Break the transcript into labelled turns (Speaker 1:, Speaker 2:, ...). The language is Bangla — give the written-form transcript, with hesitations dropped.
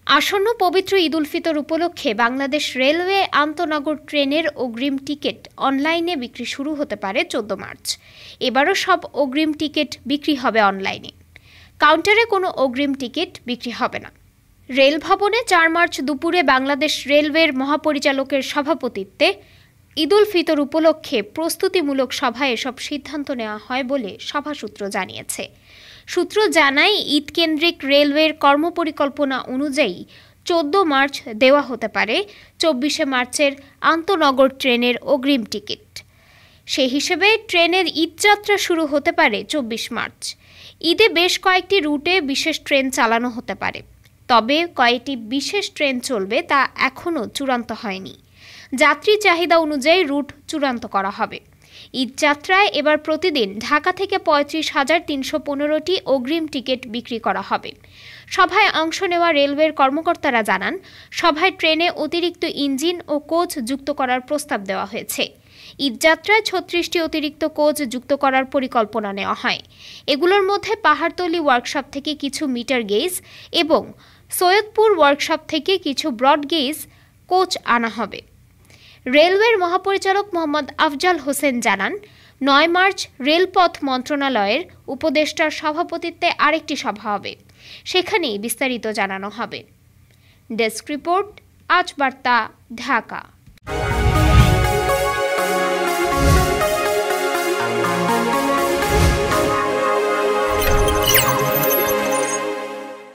Speaker 1: আসন্ন পবিত্র ঈদ উল ফিতর উপলক্ষে বাংলাদেশ রেলওয়ে আন্তনগর ট্রেনের অগ্রিম টিকিট অনলাইনে বিক্রি শুরু হতে পারে 14 মার্চ। এবারও সব অগ্রিম টিকিট বিক্রি হবে অনলাইনে। কাউন্টারে কোনো অগ্রিম টিকিট বিক্রি হবে না। রেল ভবনে 4 মার্চ দুপুরে বাংলাদেশ রেলওয়ের মহাপরিচালকের সভাপতিত্বে ঈদ উল ফিতর উপলক্ষে প্রস্তুতিমূলক সভায় এসব সিদ্ধান্ত নেওয়া হয় বলে সভাসূত্র জানিয়েছে। সূত্র জানায়, ঈদ কেন্দ্রিক রেলওয়ের কর্মপরিকল্পনা অনুযায়ী 14 মার্চ দেওয়া হতে পারে 24শে মার্চের আন্তনগর ট্রেনের অগ্রিম টিকিট। সেই হিসেবে ট্রেনের ঈদযাত্রা শুরু হতে পারে 24 মার্চ। ঈদে বেশ কয়েকটি রুটে বিশেষ ট্রেন চালানো হতে পারে, তবে কয়েকটি বিশেষ ট্রেন চলবে তা এখনও চূড়ান্ত হয়নি। যাত্রী চাহিদা অনুযায়ী রুট চূড়ান্ত করা হবে। ঈদযাত্রায় এবার প্রতিদিন ঢাকা থেকে 35,315টি অগ্রিম টিকিট বিক্রি করা হবে। সভায় অংশ নেওয়া রেলওয়ের কর্মকর্তারা জানান, সভায় ট্রেনে অতিরিক্ত ইঞ্জিন ও কোচ যুক্ত করার প্রস্তাব দেওয়া হয়েছে। ঈদযাত্রায় 36টি অতিরিক্ত কোচ যুক্ত করার পরিকল্পনা নেওয়া হয়। এগুলোর মধ্যে পাহাড়তলী ওয়ার্কশপ থেকে কিছু মিটার গেজ এবং সৈয়দপুর ওয়ার্কশপ থেকে কিছু ব্রড গেজ কোচ আনা হবে। রেলওয়ের মহাপরিচালক মোহাম্মদ আফজাল হোসেন জানান, 9 মার্চ রেলপথ মন্ত্রণালয়ের উপদেষ্টার সভাপতিত্বে আরেকটি সভা হবে, সেখানেই বিস্তারিত জানানো হবে। ডেস্ক রিপোর্ট, আজ বার্তা, ঢাকা।